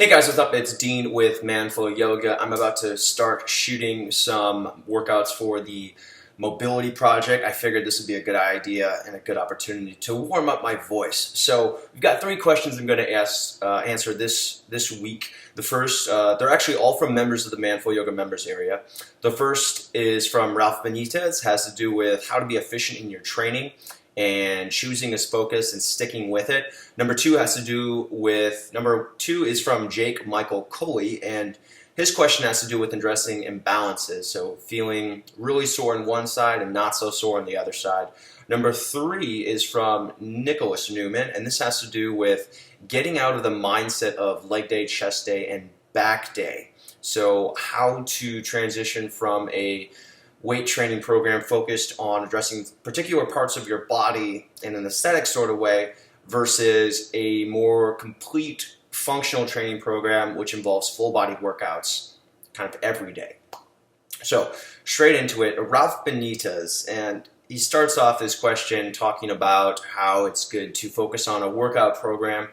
Hey guys, what's up? It's Dean with Manful Yoga. I'm about to start shooting some workouts for the mobility project. I figured this would be a good idea and a good opportunity to warm up my voice. So we've got three questions I'm going to answer this week. The first, they're actually all from members of the Manful Yoga members area. The first is from Ralph Benitez, has to do with how to be efficient in your training and choosing his focus and sticking with it. Number two is from Jake Michael Coley, and his question has to do with addressing imbalances, so feeling really sore on one side and not so sore on the other side. Number three is from Nicholas Newman, and this has to do with getting out of the mindset of leg day, chest day, and back day. So how to transition from a weight training program focused on addressing particular parts of your body in an aesthetic sort of way versus a more complete functional training program which involves full body workouts kind of every day. So straight into it, Ralph Benitez, and he starts off his question talking about how it's good to focus on a workout program,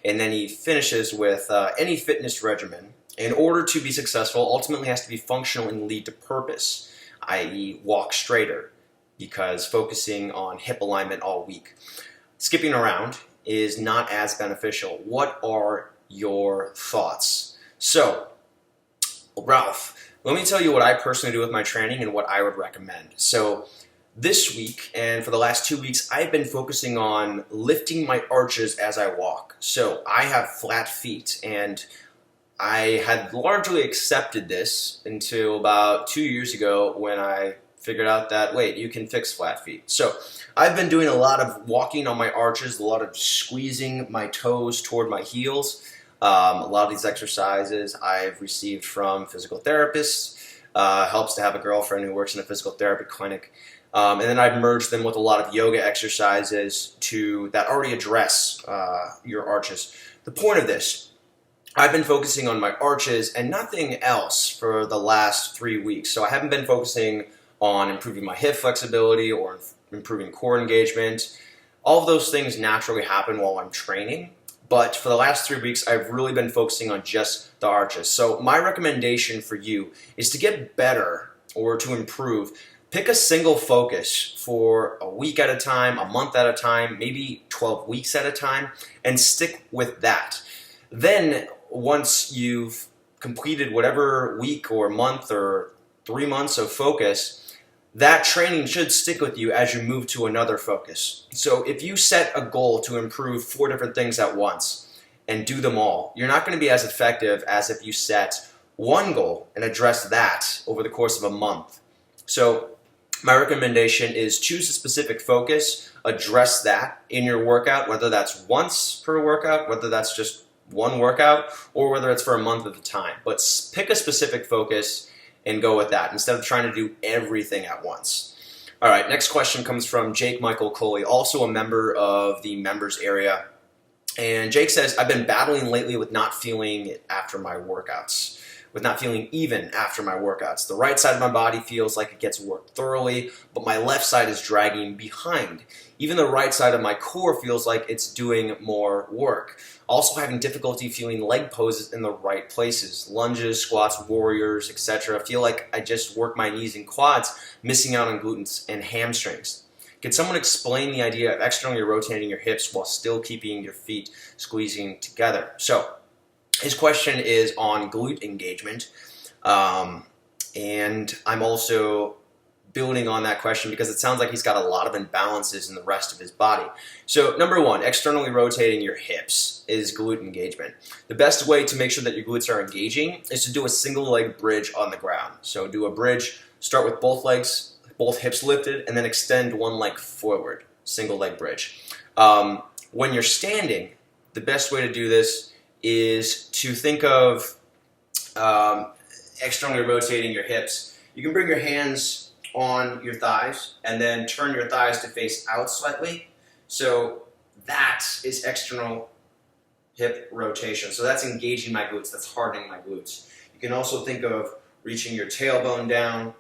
and then he finishes with any fitness regimen in order to be successful ultimately has to be functional and lead to purpose, i.e. walk straighter, because focusing on hip alignment all week. Skipping around is not as beneficial. What are your thoughts? So, Ralph, let me tell you what I personally do with my training and what I would recommend. So, this week and for the last 2 weeks, I've been focusing on lifting my arches as I walk. So, I have flat feet, and I had largely accepted this until about 2 years ago when I figured out that, wait, you can fix flat feet. So I've been doing a lot of walking on my arches, a lot of squeezing my toes toward my heels. A lot of these exercises I've received from physical therapists. Helps to have a girlfriend who works in a physical therapy clinic. And then I've merged them with a lot of yoga exercises that already address your arches. The point of this, I've been focusing on my arches and nothing else for the last 3 weeks. So I haven't been focusing on improving my hip flexibility or improving core engagement. All of those things naturally happen while I'm training. But for the last 3 weeks, I've really been focusing on just the arches. So my recommendation for you is to get better or to improve. Pick a single focus for a week at a time, a month at a time, maybe 12 weeks at a time, and stick with that. Then once you've completed whatever week or month or 3 months of focus, that training should stick with you as you move to another focus. So if you set a goal to improve 4 different things at once and do them all, you're not going to be as effective as if you set one goal and address that over the course of a month. So my recommendation is choose a specific focus, address that in your workout, whether that's once per workout, whether that's just one workout, or whether it's for a month at a time. But pick a specific focus and go with that instead of trying to do everything at once. All right, next question comes from Jake Michael Coley, also a member of the members area. And Jake says, I've been battling lately with not feeling it after my workouts, with not feeling even after my workouts. The right side of my body feels like it gets worked thoroughly, but my left side is dragging behind. Even the right side of my core feels like it's doing more work. Also having difficulty feeling leg poses in the right places. Lunges, squats, warriors, etc. Feel like I just work my knees and quads, missing out on glutes and hamstrings. Can someone explain the idea of externally rotating your hips while still keeping your feet squeezing together? So, his question is on glute engagement, and I'm also building on that question because it sounds like he's got a lot of imbalances in the rest of his body. So number one, externally rotating your hips is glute engagement. The best way to make sure that your glutes are engaging is to do a single leg bridge on the ground. So do a bridge, start with both legs, both hips lifted, and then extend one leg forward, single leg bridge. When you're standing, the best way to do this is to think of externally rotating your hips. You can bring your hands on your thighs and then turn your thighs to face out slightly. So that is external hip rotation. So that's engaging my glutes, that's hardening my glutes. You can also think of reaching your tailbone down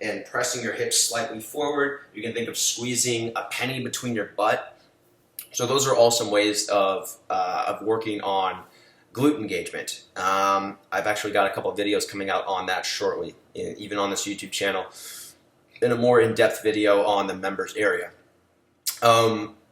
and pressing your hips slightly forward. You can think of squeezing a penny between your butt. So those are all some ways of working on glute engagement. I've actually got a couple of videos coming out on that shortly, even on this YouTube channel, in a more in-depth video on the members area.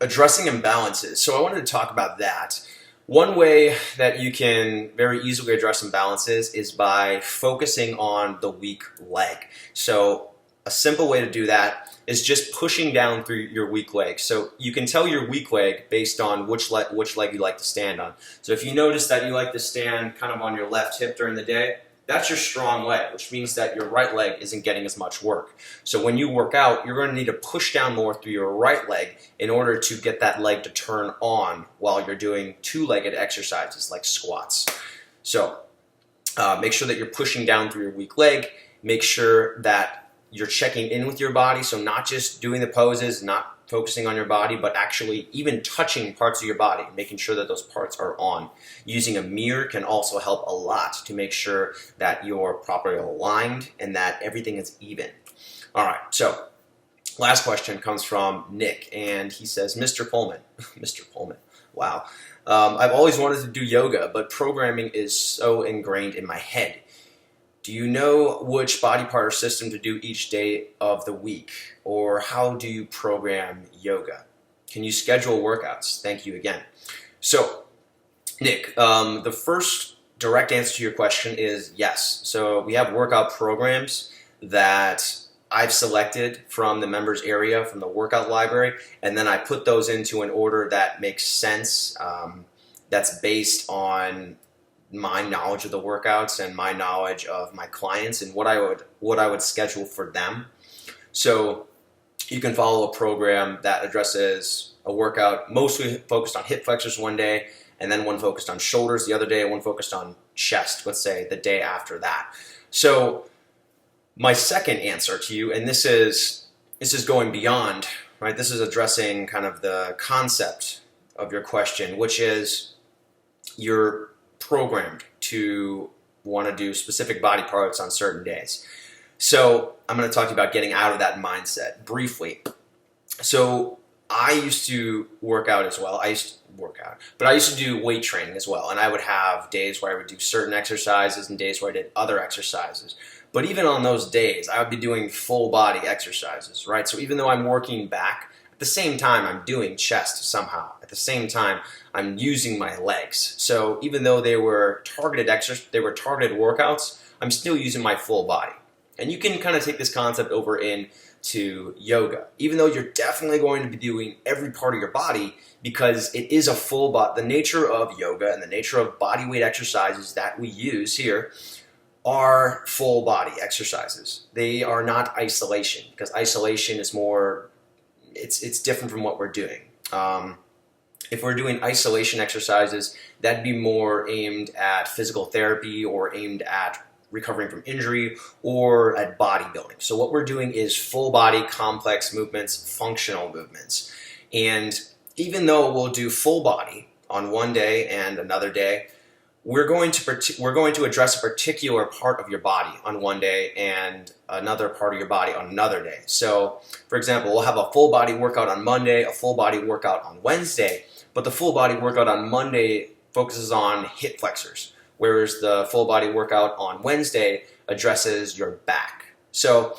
Addressing imbalances. So I wanted to talk about that. One way that you can very easily address imbalances is by focusing on the weak leg. So a simple way to do that is just pushing down through your weak leg. So you can tell your weak leg based on which leg you like to stand on. So if you notice that you like to stand kind of on your left hip during the day, that's your strong leg, which means that your right leg isn't getting as much work. So when you work out, you're going to need to push down more through your right leg in order to get that leg to turn on while you're doing two-legged exercises like squats. So make sure that you're pushing down through your weak leg. Make sure that you're checking in with your body, so not just doing the poses, not focusing on your body, but actually even touching parts of your body, making sure that those parts are on. Using a mirror can also help a lot to make sure that you're properly aligned and that everything is even. All right, so last question comes from Nick, and he says, Mr. Pullman, Mr. Pullman, wow. I've always wanted to do yoga, but programming is so ingrained in my head. Do you know which body part or system to do each day of the week? Or how do you program yoga? Can you schedule workouts? Thank you again. So, Nick, the first direct answer to your question is yes. So we have workout programs that I've selected from the members area, from the workout library, and then I put those into an order that makes sense, that's based on my knowledge of the workouts and my knowledge of my clients and what I would schedule for them. So you can follow a program that addresses a workout mostly focused on hip flexors one day, and then one focused on shoulders the other day, and one focused on chest, let's say, the day after that. So my second answer to you, and this is going beyond, right? This is addressing kind of the concept of your question, which is you're programmed to want to do specific body parts on certain days. So I'm going to talk to you about getting out of that mindset briefly. So I used to work out as well. But I used to do weight training as well. And I would have days where I would do certain exercises and days where I did other exercises. But even on those days, I would be doing full body exercises, right? So even though I'm working back, at the same time, I'm doing chest somehow. At the same time, I'm using my legs. So even though they were targeted workouts, I'm still using my full body. And you can kind of take this concept over into yoga. Even though you're definitely going to be doing every part of your body, because it is a full body. The nature of yoga and the nature of body weight exercises that we use here are full body exercises. They are not isolation, because isolation is more, it's different from what we're doing. If we're doing isolation exercises, that'd be more aimed at physical therapy or aimed at recovering from injury or at bodybuilding. So what we're doing is full body complex movements, functional movements. And even though we'll do full body on one day and another day, we're going to address a particular part of your body on one day and another part of your body on another day. So, for example, we'll have a full body workout on Monday, a full body workout on Wednesday, but the full body workout on Monday focuses on hip flexors, whereas the full body workout on Wednesday addresses your back. So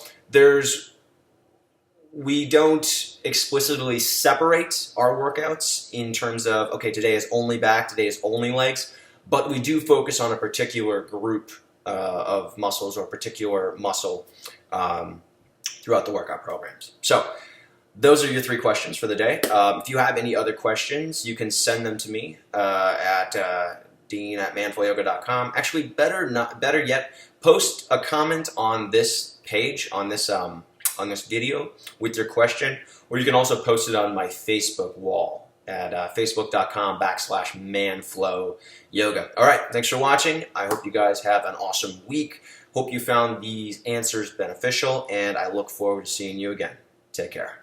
we don't explicitly separate our workouts in terms of, okay, today is only back, today is only legs, but we do focus on a particular group of muscles or a particular muscle throughout the workout programs. So those are your 3 questions for the day. If you have any other questions, you can send them to me at dean@manfulyoga.com. Actually, better yet, post a comment on this page, on this video with your question, or you can also post it on my Facebook wall at facebook.com/manflowyoga. All right, thanks for watching. I hope you guys have an awesome week. Hope you found these answers beneficial, and I look forward to seeing you again. Take care.